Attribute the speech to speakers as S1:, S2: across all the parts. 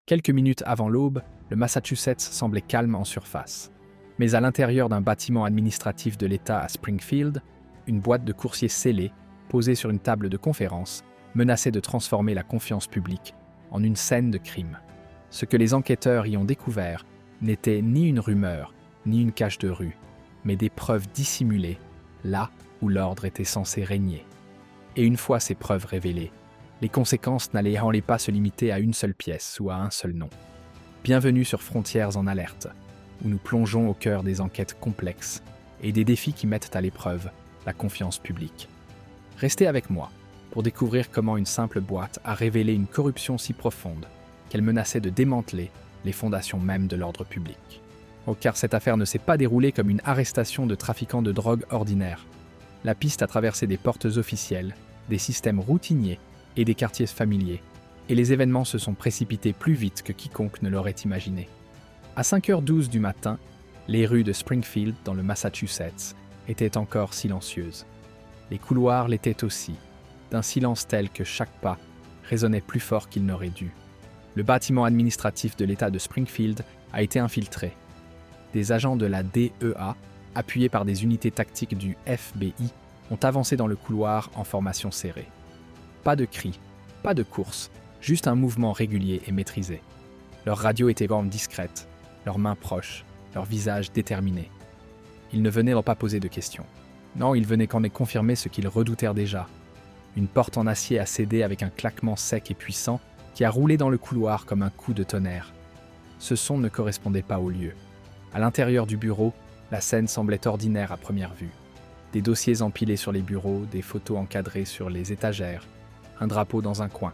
S1: Quelques minutes avant l'aube, le Massachusetts semblait calme en surface. Mais à l'intérieur d'un bâtiment administratif de l'État à Springfield, une boîte de coursier scellée, posée sur une table de conférence, menaçait de transformer la confiance publique en une scène de crime. Ce que les enquêteurs y ont découvert n'était ni une rumeur, ni une cage de rue, mais des preuves dissimulées, là où l'ordre était censé régner. Et une fois ces preuves révélées, les conséquences n'allaient pas se limiter à une seule pièce ou à un seul nom. Bienvenue sur Frontières en alerte, où nous plongeons au cœur des enquêtes complexes et des défis qui mettent à l'épreuve la confiance publique. Restez avec moi pour découvrir comment une simple boîte a révélé une corruption si profonde qu'elle menaçait de démanteler les fondations mêmes de l'ordre public. Oh, car cette affaire ne s'est pas déroulée comme une arrestation de trafiquants de drogue ordinaire. La piste a traversé des portes officielles, des systèmes routiniers et des quartiers familiers, et les événements se sont précipités plus vite que quiconque ne l'aurait imaginé. À 5h12 du matin, les rues de Springfield, dans le Massachusetts, étaient encore silencieuses. Les couloirs l'étaient aussi, d'un silence tel que chaque pas résonnait plus fort qu'il n'aurait dû. Le bâtiment administratif de l'État de Springfield a été infiltré. Des agents de la DEA, appuyés par des unités tactiques du FBI, ont avancé dans le couloir en formation serrée. Pas de cris, pas de course, juste un mouvement régulier et maîtrisé. Leur radio était discrète, leurs mains proches, leurs visages déterminés. Ils ne venaient pas poser de questions. Non, ils venaient qu'en confirmer ce qu'ils redoutèrent déjà. Une porte en acier a cédé avec un claquement sec et puissant qui a roulé dans le couloir comme un coup de tonnerre. Ce son ne correspondait pas au lieu. À l'intérieur du bureau, la scène semblait ordinaire à première vue. Des dossiers empilés sur les bureaux, des photos encadrées sur les étagères, un drapeau dans un coin.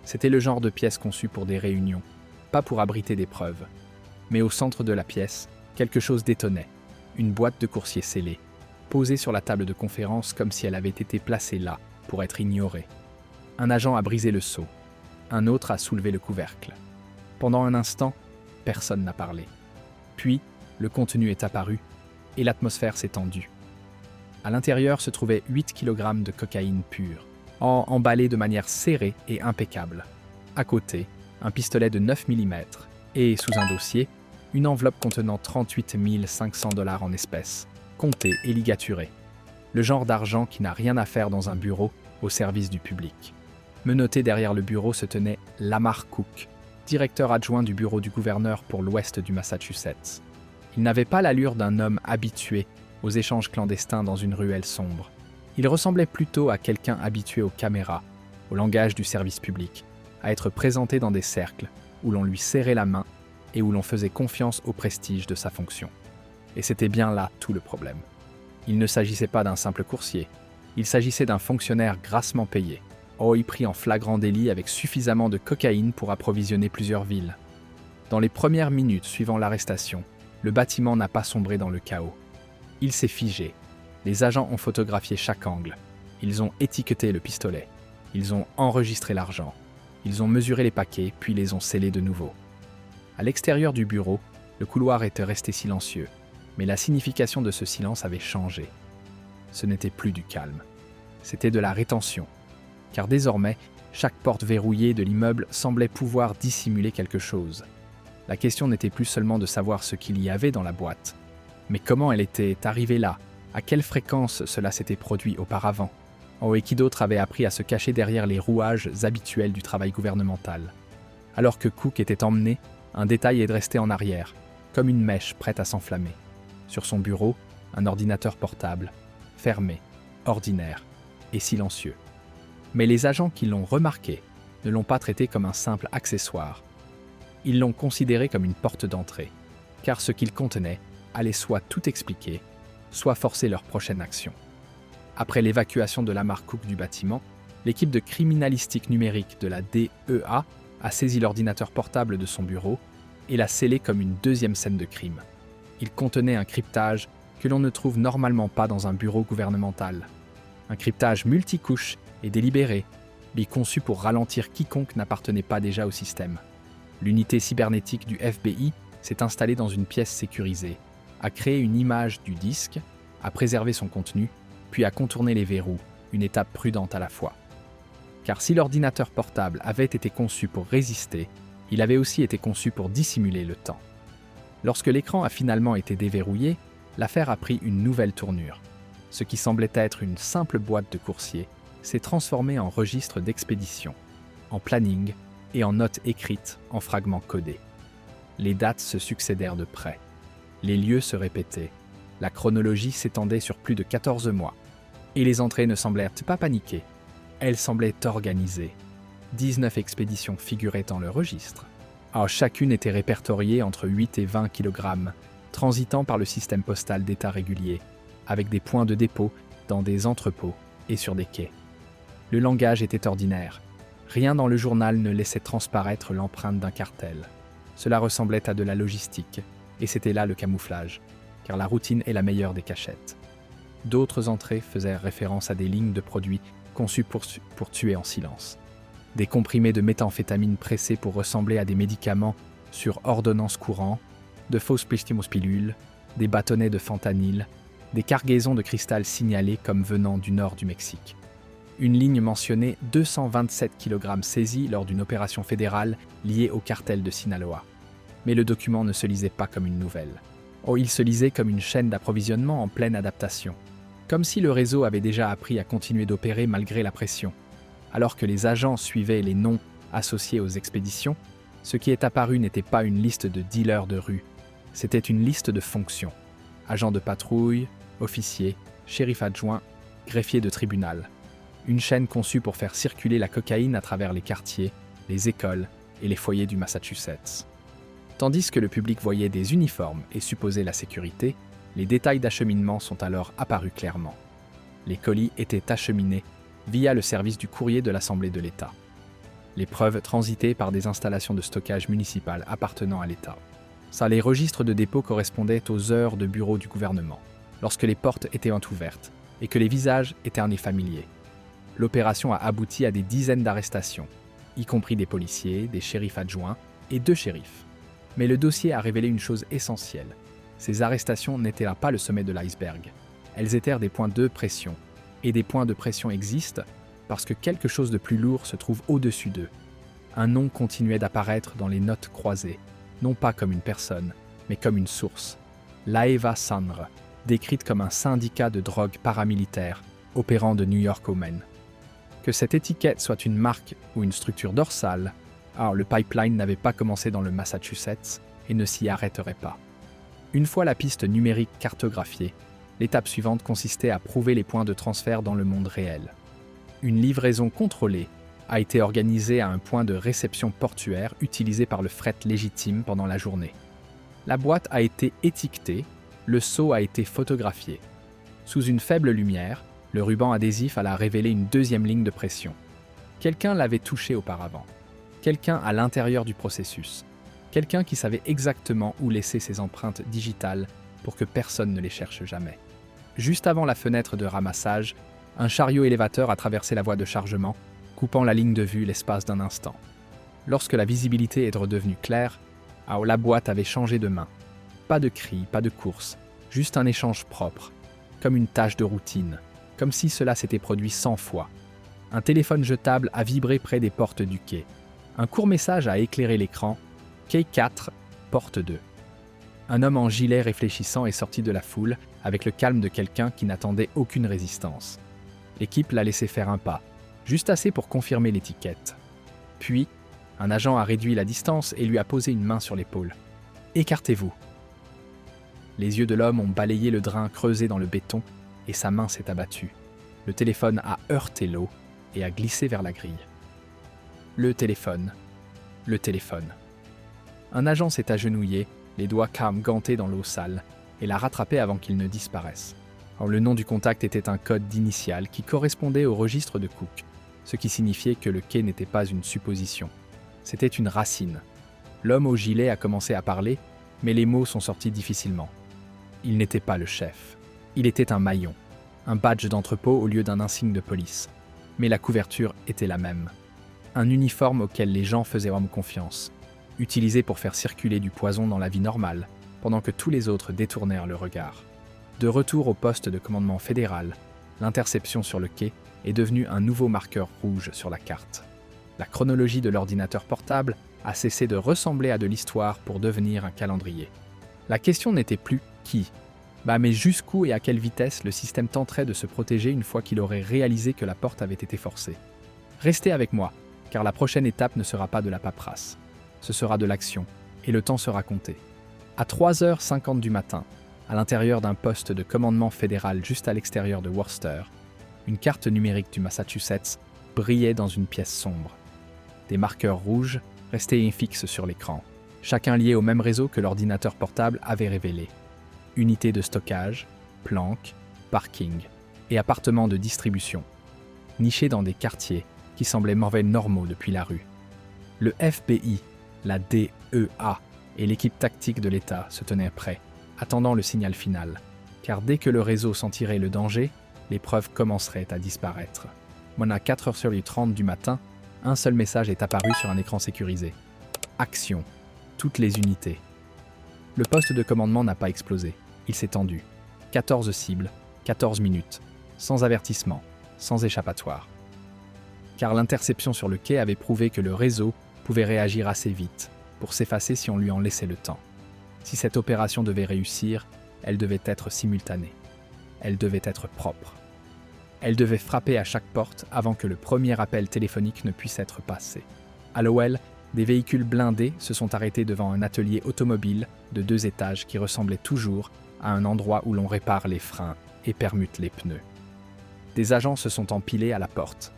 S1: C'était le genre de pièce conçue pour des réunions, pas pour abriter des preuves. Mais au centre de la pièce, quelque chose détonnait. Une boîte de coursier scellée, posée sur la table de conférence comme si elle avait été placée là pour être ignorée. Un agent a brisé le seau. Un autre a soulevé le couvercle. Pendant un instant, personne n'a parlé. Puis, le contenu est apparu et l'atmosphère s'est tendue. À l'intérieur se trouvaient 8 kg de cocaïne pure, emballée de manière serrée et impeccable. À côté, un pistolet de 9 mm et, sous un dossier, une enveloppe contenant 38 500 $ en espèces, comptées et ligaturées. Le genre d'argent qui n'a rien à faire dans un bureau au service du public. Menotté derrière le bureau se tenait Lamar Cook, directeur adjoint du bureau du gouverneur pour l'ouest du Massachusetts. Il n'avait pas l'allure d'un homme habitué aux échanges clandestins dans une ruelle sombre. Il ressemblait plutôt à quelqu'un habitué aux caméras, au langage du service public, à être présenté dans des cercles où l'on lui serrait la main et où l'on faisait confiance au prestige de sa fonction. Et c'était bien là tout le problème. Il ne s'agissait pas d'un simple coursier, il s'agissait d'un fonctionnaire grassement payé, pris en flagrant délit avec suffisamment de cocaïne pour approvisionner plusieurs villes. Dans les premières minutes suivant l'arrestation, le bâtiment n'a pas sombré dans le chaos. Il s'est figé. Les agents ont photographié chaque angle. Ils ont étiqueté le pistolet. Ils ont enregistré l'argent. Ils ont mesuré les paquets, puis les ont scellés de nouveau. À l'extérieur du bureau, le couloir était resté silencieux, mais la signification de ce silence avait changé. Ce n'était plus du calme. C'était de la rétention. Car désormais, chaque porte verrouillée de l'immeuble semblait pouvoir dissimuler quelque chose. La question n'était plus seulement de savoir ce qu'il y avait dans la boîte, mais comment elle était arrivée là, à quelle fréquence cela s'était produit auparavant. Et qui d'autre avait appris à se cacher derrière les rouages habituels du travail gouvernemental. Alors que Cook était emmené, un détail est resté en arrière, comme une mèche prête à s'enflammer. Sur son bureau, un ordinateur portable, fermé, ordinaire et silencieux. Mais les agents qui l'ont remarqué ne l'ont pas traité comme un simple accessoire. Ils l'ont considéré comme une porte d'entrée, car ce qu'il contenait allait soit tout expliquer, soit forcer leur prochaine action. Après l'évacuation de Lamar Cook du bâtiment, l'équipe de criminalistique numérique de la DEA a saisi l'ordinateur portable de son bureau et l'a scellé comme une deuxième scène de crime. Il contenait un cryptage que l'on ne trouve normalement pas dans un bureau gouvernemental. Un cryptage multicouche et délibéré, conçu pour ralentir quiconque n'appartenait pas déjà au système. L'unité cybernétique du FBI s'est installée dans une pièce sécurisée, a créé une image du disque, a préservé son contenu, puis a contourné les verrous, une étape prudente à la fois. Car si l'ordinateur portable avait été conçu pour résister, Il avait aussi été conçu pour dissimuler le temps. Lorsque l'écran a finalement été déverrouillé, l'affaire a pris une nouvelle tournure. Ce qui semblait être une simple boîte de coursier s'est transformé en registre d'expédition, en planning et en notes écrites en fragments codés. Les dates se succédèrent de près. Les lieux se répétaient. La chronologie s'étendait sur plus de 14 mois. Et les entrées ne semblèrent pas paniquées. Elles semblaient organisées. 19 expéditions figuraient dans le registre. Alors chacune était répertoriée entre 8 et 20 kg, transitant par le système postal d'État régulier, avec des points de dépôt dans des entrepôts et sur des quais. Le langage était ordinaire. Rien dans le journal ne laissait transparaître l'empreinte d'un cartel. Cela ressemblait à de la logistique, et c'était là le camouflage, car la routine est la meilleure des cachettes. D'autres entrées faisaient référence à des lignes de produits conçues pour tuer en silence. Des comprimés de méthamphétamine pressés pour ressembler à des médicaments sur ordonnance courant, de fausses pilules, des bâtonnets de fentanyl, des cargaisons de cristal signalées comme venant du nord du Mexique. Une ligne mentionnait 227 kg saisis lors d'une opération fédérale liée au cartel de Sinaloa. Mais le document ne se lisait pas comme une nouvelle. Oh, il se lisait comme une chaîne d'approvisionnement en pleine adaptation. Comme si le réseau avait déjà appris à continuer d'opérer malgré la pression. Alors que les agents suivaient les noms associés aux expéditions, ce qui est apparu n'était pas une liste de dealers de rue, c'était une liste de fonctions. Agents de patrouille, officiers, shérif adjoint, greffier de tribunal. Une chaîne conçue pour faire circuler la cocaïne à travers les quartiers, les écoles et les foyers du Massachusetts. Tandis que le public voyait des uniformes et supposait la sécurité, les détails d'acheminement sont alors apparus clairement. Les colis étaient acheminés via le service du courrier de l'Assemblée de l'État. Les preuves transitaient par des installations de stockage municipales appartenant à l'État. Les registres de dépôt correspondaient aux heures de bureau du gouvernement, lorsque les portes étaient ouvertes et que les visages étaient en familiers. L'opération a abouti à des dizaines d'arrestations, y compris des policiers, des shérifs adjoints et 2 shérifs. Mais le dossier a révélé une chose essentielle. Ces arrestations n'étaient pas le sommet de l'iceberg. Elles étaient des points de pression. Et des points de pression existent parce que quelque chose de plus lourd se trouve au-dessus d'eux. Un nom continuait d'apparaître dans les notes croisées, non pas comme une personne, mais comme une source. L'Aeva Sandre, décrite comme un syndicat de drogue paramilitaire opérant de New York au Maine. Que cette étiquette soit une marque ou une structure dorsale, alors le pipeline n'avait pas commencé dans le Massachusetts et ne s'y arrêterait pas. Une fois la piste numérique cartographiée, l'étape suivante consistait à prouver les points de transfert dans le monde réel. Une livraison contrôlée a été organisée à un point de réception portuaire utilisé par le fret légitime pendant la journée. La boîte a été étiquetée, le seau a été photographié. Sous une faible lumière, le ruban adhésif alla révéler une deuxième ligne de pression. Quelqu'un l'avait touché auparavant. Quelqu'un à l'intérieur du processus. Quelqu'un qui savait exactement où laisser ses empreintes digitales pour que personne ne les cherche jamais. Juste avant la fenêtre de ramassage, un chariot élévateur a traversé la voie de chargement, coupant la ligne de vue l'espace d'un instant. Lorsque la visibilité est redevenue claire, la boîte avait changé de main. Pas de cris, pas de course, juste un échange propre, comme une tâche de routine, comme si cela s'était produit 100 fois. Un téléphone jetable a vibré près des portes du quai. Un court message a éclairé l'écran. Quai 4, porte 2. Un homme en gilet réfléchissant est sorti de la foule avec le calme de quelqu'un qui n'attendait aucune résistance. L'équipe l'a laissé faire un pas, juste assez pour confirmer l'étiquette. Puis, un agent a réduit la distance et lui a posé une main sur l'épaule. « Écartez-vous !» Les yeux de l'homme ont balayé le drain creusé dans le béton et sa main s'est abattue. Le téléphone a heurté l'eau et a glissé vers la grille. Le téléphone. Un agent s'est agenouillé, les doigts calmes gantés dans l'eau sale, et l'a rattrapé avant qu'il ne disparaisse. Or, le nom du contact était un code d'initiale qui correspondait au registre de Cook, ce qui signifiait que le quai n'était pas une supposition. C'était une racine. L'homme au gilet a commencé à parler, mais les mots sont sortis difficilement. Il n'était pas le chef. Il était un maillon, un badge d'entrepôt au lieu d'un insigne de police. Mais la couverture était la même. Un uniforme auquel les gens faisaient homme confiance, utilisé pour faire circuler du poison dans la vie normale, pendant que tous les autres détournèrent le regard. De retour au poste de commandement fédéral, l'interception sur le quai est devenue un nouveau marqueur rouge sur la carte. La chronologie de l'ordinateur portable a cessé de ressembler à de l'histoire pour devenir un calendrier. La question n'était plus qui, mais jusqu'où et à quelle vitesse le système tenterait de se protéger une fois qu'il aurait réalisé que la porte avait été forcée. Restez avec moi, car la prochaine étape ne sera pas de la paperasse. Ce sera de l'action, et le temps sera compté. À 3h50 du matin, à l'intérieur d'un poste de commandement fédéral juste à l'extérieur de Worcester, une carte numérique du Massachusetts brillait dans une pièce sombre. Des marqueurs rouges restaient fixes sur l'écran, chacun lié au même réseau que l'ordinateur portable avait révélé. Unités de stockage, planques, parking et appartements de distribution, nichés dans des quartiers qui semblaient normaux depuis la rue. Le FBI, la DEA et l'équipe tactique de l'État se tenaient prêts, attendant le signal final, car dès que le réseau sentirait le danger, les preuves commenceraient à disparaître. À 4h30 du matin, un seul message est apparu sur un écran sécurisé. Action. Toutes les unités. Le poste de commandement n'a pas explosé. Il s'est tendu. 14 cibles, 14 minutes, sans avertissement, sans échappatoire. Car l'interception sur le quai avait prouvé que le réseau pouvait réagir assez vite pour s'effacer si on lui en laissait le temps. Si cette opération devait réussir, elle devait être simultanée. Elle devait être propre. Elle devait frapper à chaque porte avant que le premier appel téléphonique ne puisse être passé. À Lowell, des véhicules blindés se sont arrêtés devant un atelier automobile de 2 étages qui ressemblait toujours à un endroit où l'on répare les freins et permute les pneus. Des agents se sont empilés à la porte.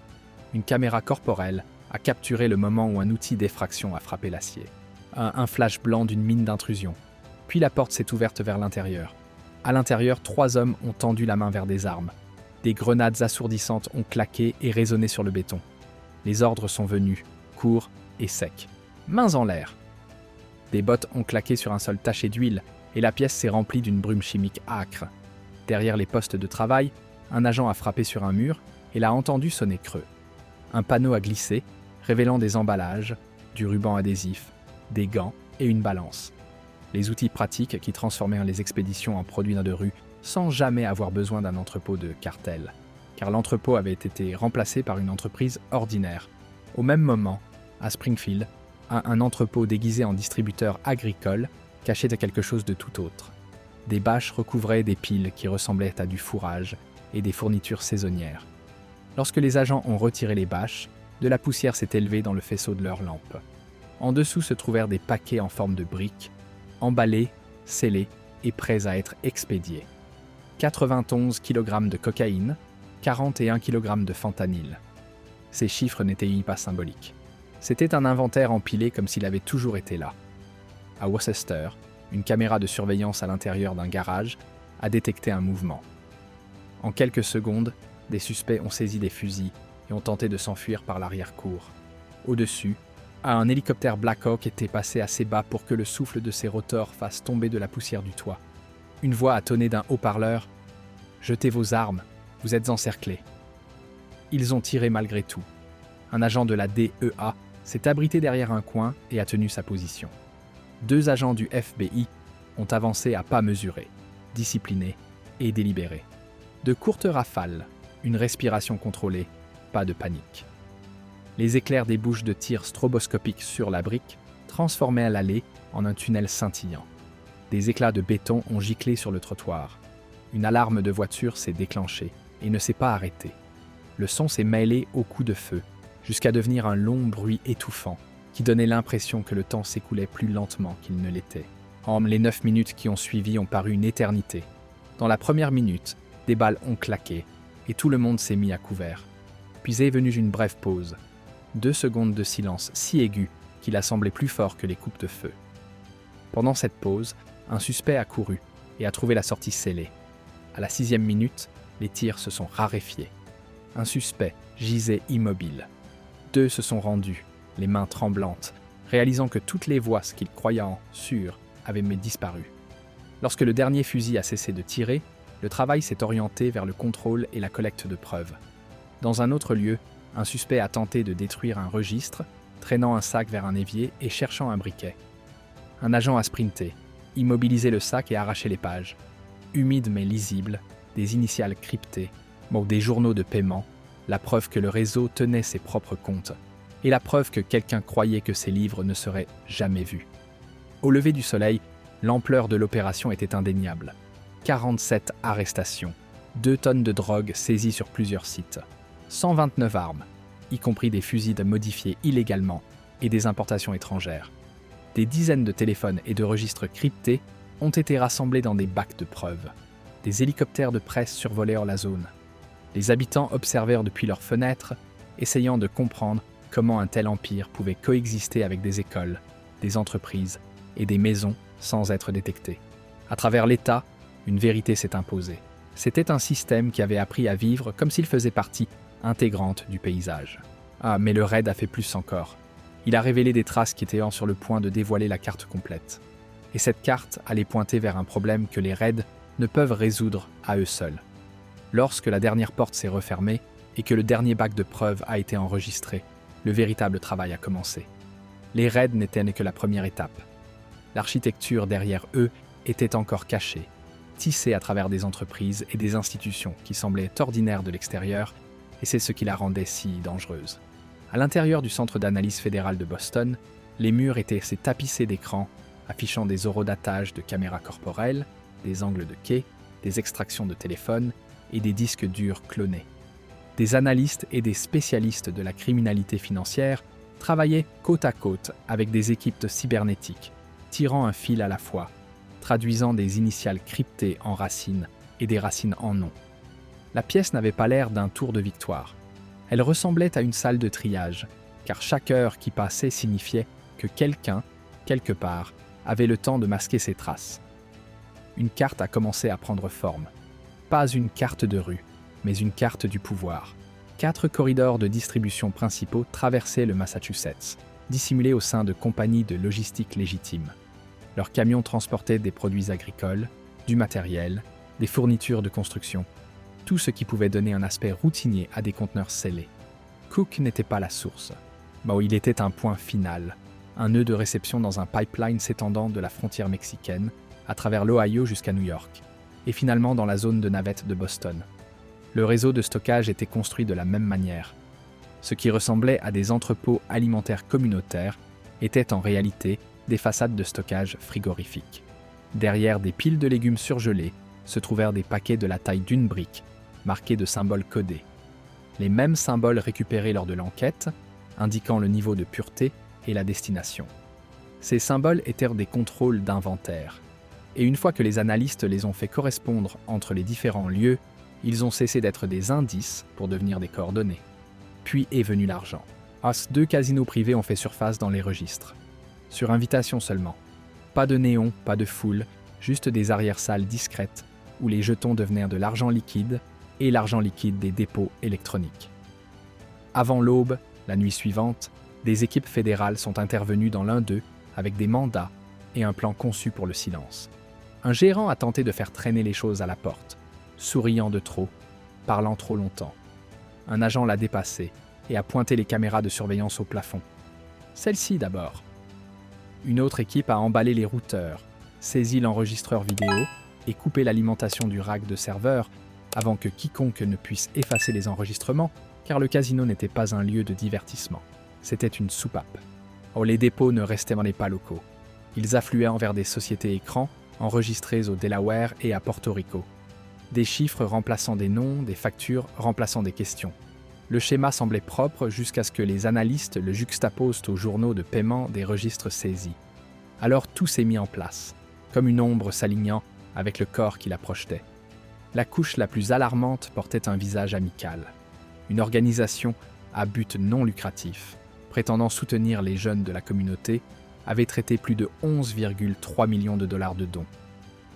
S1: Une caméra corporelle a capturé le moment où un outil d'effraction a frappé l'acier. Un flash blanc d'une mine d'intrusion. Puis la porte s'est ouverte vers l'intérieur. À l'intérieur, 3 hommes ont tendu la main vers des armes. Des grenades assourdissantes ont claqué et résonné sur le béton. Les ordres sont venus, courts et secs. Mains en l'air. Des bottes ont claqué sur un sol taché d'huile et la pièce s'est remplie d'une brume chimique âcre. Derrière les postes de travail, un agent a frappé sur un mur et l'a entendu sonner creux. Un panneau a glissé, révélant des emballages, du ruban adhésif, des gants et une balance. Les outils pratiques qui transformèrent les expéditions en produits de rue sans jamais avoir besoin d'un entrepôt de cartel, car l'entrepôt avait été remplacé par une entreprise ordinaire. Au même moment, à Springfield, un entrepôt déguisé en distributeur agricole cachait quelque chose de tout autre. Des bâches recouvraient des piles qui ressemblaient à du fourrage et des fournitures saisonnières. Lorsque les agents ont retiré les bâches, de la poussière s'est élevée dans le faisceau de leurs lampes. En dessous se trouvèrent des paquets en forme de briques, emballés, scellés et prêts à être expédiés. 91 kg de cocaïne, 41 kg de fentanyl. Ces chiffres n'étaient pas symboliques. C'était un inventaire empilé comme s'il avait toujours été là. À Worcester, une caméra de surveillance à l'intérieur d'un garage a détecté un mouvement. En quelques secondes, des suspects ont saisi des fusils et ont tenté de s'enfuir par l'arrière-cour. Au-dessus, un hélicoptère Black Hawk était passé assez bas pour que le souffle de ses rotors fasse tomber de la poussière du toit. Une voix a tonné d'un haut-parleur « Jetez vos armes, vous êtes encerclés ». Ils ont tiré malgré tout. Un agent de la DEA s'est abrité derrière un coin et a tenu sa position. 2 agents du FBI ont avancé à pas mesurés, disciplinés et délibérés. De courtes rafales, une respiration contrôlée, pas de panique. Les éclairs des bouches de tir stroboscopiques sur la brique transformaient l'allée en un tunnel scintillant. Des éclats de béton ont giclé sur le trottoir. Une alarme de voiture s'est déclenchée et ne s'est pas arrêtée. Le son s'est mêlé aux coups de feu, jusqu'à devenir un long bruit étouffant qui donnait l'impression que le temps s'écoulait plus lentement qu'il ne l'était. Les 9 minutes qui ont suivi ont paru une éternité. Dans la première minute, des balles ont claqué et tout le monde s'est mis à couvert. Puis est venue une brève pause. 2 secondes de silence si aigu qu'il a semblé plus fort que les coupes de feu. Pendant cette pause, un suspect a couru et a trouvé la sortie scellée. À la 6e minute, les tirs se sont raréfiés. Un suspect gisait immobile. 2 se sont rendus, les mains tremblantes, réalisant que toutes les voix qu'ils croyaient sûres avaient disparu. Lorsque le dernier fusil a cessé de tirer, le travail s'est orienté vers le contrôle et la collecte de preuves. Dans un autre lieu, un suspect a tenté de détruire un registre, traînant un sac vers un évier et cherchant un briquet. Un agent a sprinté, immobilisé le sac et arraché les pages. Humides mais lisibles, des initiales cryptées, des journaux de paiement, la preuve que le réseau tenait ses propres comptes, et la preuve que quelqu'un croyait que ces livres ne seraient jamais vus. Au lever du soleil, l'ampleur de l'opération était indéniable. 47 arrestations, 2 tonnes de drogue saisies sur plusieurs sites, 129 armes, y compris des fusils modifiés illégalement et des importations étrangères. Des dizaines de téléphones et de registres cryptés ont été rassemblés dans des bacs de preuves. Des hélicoptères de presse survolèrent la zone. Les habitants observèrent depuis leurs fenêtres, essayant de comprendre comment un tel empire pouvait coexister avec des écoles, des entreprises et des maisons sans être détecté. À travers l'État, une vérité s'est imposée. C'était un système qui avait appris à vivre comme s'il faisait partie intégrante du paysage. Ah, mais le raid a fait plus encore. Il a révélé des traces qui étaient sur le point de dévoiler la carte complète. Et cette carte allait pointer vers un problème que les raids ne peuvent résoudre à eux seuls. Lorsque la dernière porte s'est refermée et que le dernier bac de preuves a été enregistré, le véritable travail a commencé. Les raids n'étaient que la première étape. L'architecture derrière eux était encore cachée, tissée à travers des entreprises et des institutions qui semblaient ordinaires de l'extérieur, et c'est ce qui la rendait si dangereuse. À l'intérieur du centre d'analyse fédéral de Boston, les murs étaient tapissés d'écrans affichant des horodatages de caméras corporelles, des angles de quai, des extractions de téléphones et des disques durs clonés. Des analystes et des spécialistes de la criminalité financière travaillaient côte à côte avec des équipes cybernétiques, tirant un fil à la fois, traduisant des initiales cryptées en racines et des racines en noms. La pièce n'avait pas l'air d'un tour de victoire. Elle ressemblait à une salle de triage, car chaque heure qui passait signifiait que quelqu'un, quelque part, avait le temps de masquer ses traces. Une carte a commencé à prendre forme. Pas une carte de rue, mais une carte du pouvoir. 4 corridors de distribution principaux traversaient le Massachusetts, dissimulés au sein de compagnies de logistique légitimes. Leurs camions transportaient des produits agricoles, du matériel, des fournitures de construction, tout ce qui pouvait donner un aspect routinier à des conteneurs scellés. Cook n'était pas la source. Mais il était un point final, un nœud de réception dans un pipeline s'étendant de la frontière mexicaine à travers l'Ohio jusqu'à New York, et finalement dans la zone de navette de Boston. Le réseau de stockage était construit de la même manière. Ce qui ressemblait à des entrepôts alimentaires communautaires était en réalité des façades de stockage frigorifiques. Derrière des piles de légumes surgelés se trouvèrent des paquets de la taille d'une brique, marqués de symboles codés. Les mêmes symboles récupérés lors de l'enquête, indiquant le niveau de pureté et la destination. Ces symboles étaient des contrôles d'inventaire. Et une fois que les analystes les ont fait correspondre entre les différents lieux, ils ont cessé d'être des indices pour devenir des coordonnées. Puis est venu l'argent. 2 casinos privés ont fait surface dans les registres. Sur invitation seulement. Pas de néon, pas de foule, juste des arrière-salles discrètes où les jetons devenaient de l'argent liquide et l'argent liquide des dépôts électroniques. Avant l'aube, la nuit suivante, des équipes fédérales sont intervenues dans l'un d'eux avec des mandats et un plan conçu pour le silence. Un gérant a tenté de faire traîner les choses à la porte, souriant de trop, parlant trop longtemps. Un agent l'a dépassé et a pointé les caméras de surveillance au plafond. Celle-ci d'abord. Une autre équipe a emballé les routeurs, saisi l'enregistreur vidéo et coupé l'alimentation du rack de serveurs avant que quiconque ne puisse effacer les enregistrements, car le casino n'était pas un lieu de divertissement. C'était une soupape. Les dépôts ne restaient pas locaux. Ils affluaient envers des sociétés écrans enregistrées au Delaware et à Porto Rico. Des chiffres remplaçant des noms, des factures remplaçant des questions. Le schéma semblait propre jusqu'à ce que les analystes le juxtaposent aux journaux de paiement des registres saisis. Alors tout s'est mis en place, comme une ombre s'alignant avec le corps qui la projetait. La couche la plus alarmante portait un visage amical. Une organisation à but non lucratif, prétendant soutenir les jeunes de la communauté, avait traité plus de 11,3 millions de dollars de dons.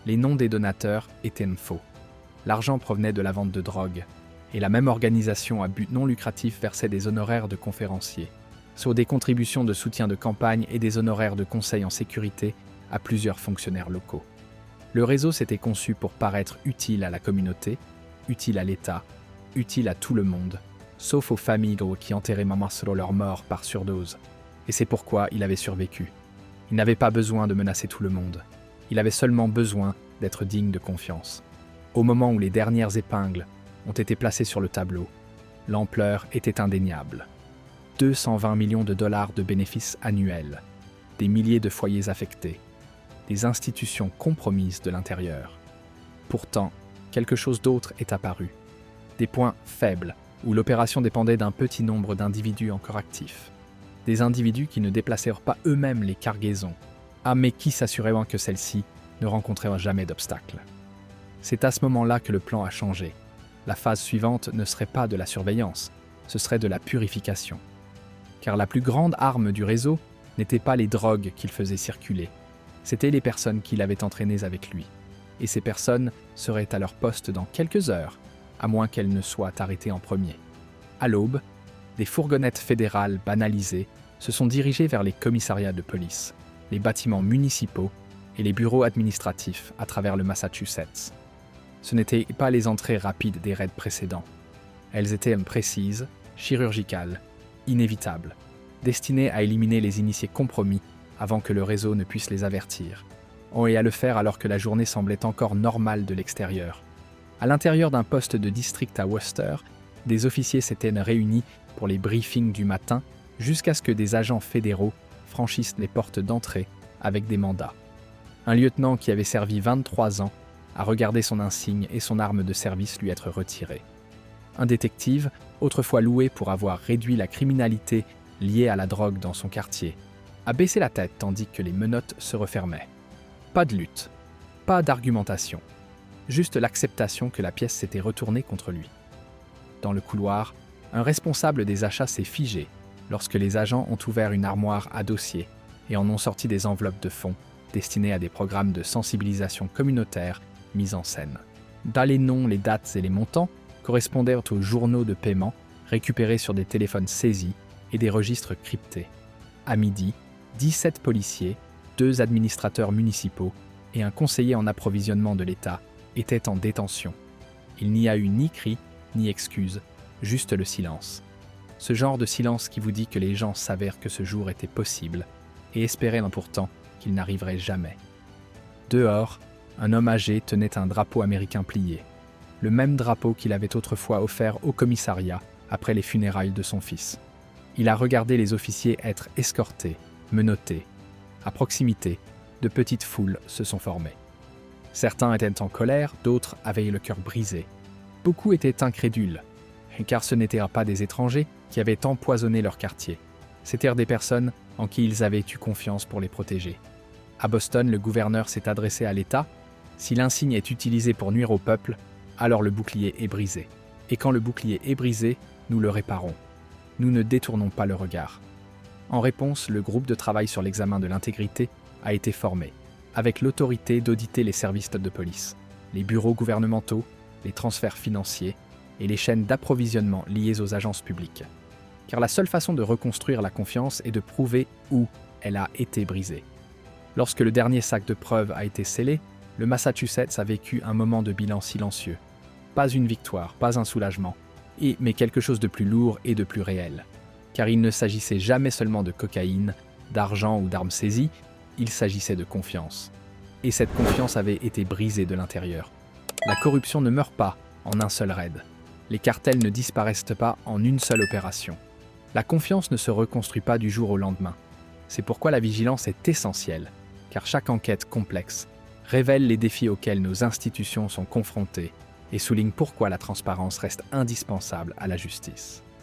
S1: Les noms des donateurs étaient faux. L'argent provenait de la vente de drogue, et la même organisation à but non lucratif versait des honoraires de conférenciers, sur des contributions de soutien de campagne et des honoraires de conseil en sécurité à plusieurs fonctionnaires locaux. Le réseau s'était conçu pour paraître utile à la communauté, utile à l'État, utile à tout le monde, sauf aux familles qui enterraient sur leur mort par surdose. Et c'est pourquoi il avait survécu. Il n'avait pas besoin de menacer tout le monde. Il avait seulement besoin d'être digne de confiance. Au moment où les dernières épingles ont été placées sur le tableau, l'ampleur était indéniable. 220 millions de dollars de bénéfices annuels, des milliers de foyers affectés, des institutions compromises de l'intérieur. Pourtant, quelque chose d'autre est apparu. Des points faibles, où l'opération dépendait d'un petit nombre d'individus encore actifs. Des individus qui ne déplacèrent pas eux-mêmes les cargaisons, mais qui s'assuraient que celles-ci ne rencontrèrent jamais d'obstacles. C'est à ce moment-là que le plan a changé. La phase suivante ne serait pas de la surveillance, ce serait de la purification. Car la plus grande arme du réseau n'était pas les drogues qu'il faisait circuler, c'étaient les personnes qu'il avait entraînées avec lui. Et ces personnes seraient à leur poste dans quelques heures, à moins qu'elles ne soient arrêtées en premier. À l'aube, des fourgonnettes fédérales banalisées se sont dirigées vers les commissariats de police, les bâtiments municipaux et les bureaux administratifs à travers le Massachusetts. Ce n'étaient pas les entrées rapides des raids précédents. Elles étaient précises, chirurgicales, inévitables, destinées à éliminer les initiés compromis avant que le réseau ne puisse les avertir, et à le faire alors que la journée semblait encore normale de l'extérieur. À l'intérieur d'un poste de district à Worcester, des officiers s'étaient réunis pour les briefings du matin jusqu'à ce que des agents fédéraux franchissent les portes d'entrée avec des mandats. Un lieutenant qui avait servi 23 ans a regardé son insigne et son arme de service lui être retirée. Un détective, autrefois loué pour avoir réduit la criminalité liée à la drogue dans son quartier, a baissé la tête tandis que les menottes se refermaient. Pas de lutte, pas d'argumentation, juste l'acceptation que la pièce s'était retournée contre lui. Dans le couloir, un responsable des achats s'est figé lorsque les agents ont ouvert une armoire à dossiers et en ont sorti des enveloppes de fonds destinées à des programmes de sensibilisation communautaire mis en scène. Dans les noms, les dates et les montants correspondaient aux journaux de paiement récupérés sur des téléphones saisis et des registres cryptés. À midi, 17 policiers, 2 administrateurs municipaux et un conseiller en approvisionnement de l'État étaient en détention. Il n'y a eu ni cri, ni excuse, juste le silence. Ce genre de silence qui vous dit que les gens savaient que ce jour était possible et espéraient pourtant qu'il n'arriverait jamais. Dehors, un homme âgé tenait un drapeau américain plié, le même drapeau qu'il avait autrefois offert au commissariat après les funérailles de son fils. Il a regardé les officiers être escortés, menottés. À proximité, de petites foules se sont formées. Certains étaient en colère, d'autres avaient le cœur brisé. Beaucoup étaient incrédules, car ce n'étaient pas des étrangers qui avaient empoisonné leur quartier. C'étaient des personnes en qui ils avaient eu confiance pour les protéger. À Boston, le gouverneur s'est adressé à l'État. Si l'insigne est utilisé pour nuire au peuple, alors le bouclier est brisé. Et quand le bouclier est brisé, nous le réparons. Nous ne détournons pas le regard. En réponse, le groupe de travail sur l'examen de l'intégrité a été formé, avec l'autorité d'auditer les services de police, les bureaux gouvernementaux, les transferts financiers et les chaînes d'approvisionnement liées aux agences publiques. Car la seule façon de reconstruire la confiance est de prouver où elle a été brisée. Lorsque le dernier sac de preuves a été scellé, le Massachusetts a vécu un moment de bilan silencieux. Pas une victoire, pas un soulagement, mais quelque chose de plus lourd et de plus réel. Car il ne s'agissait jamais seulement de cocaïne, d'argent ou d'armes saisies, il s'agissait de confiance. Et cette confiance avait été brisée de l'intérieur. La corruption ne meurt pas en un seul raid. Les cartels ne disparaissent pas en une seule opération. La confiance ne se reconstruit pas du jour au lendemain. C'est pourquoi la vigilance est essentielle, car chaque enquête complexe révèle les défis auxquels nos institutions sont confrontées et souligne pourquoi la transparence reste indispensable à la justice.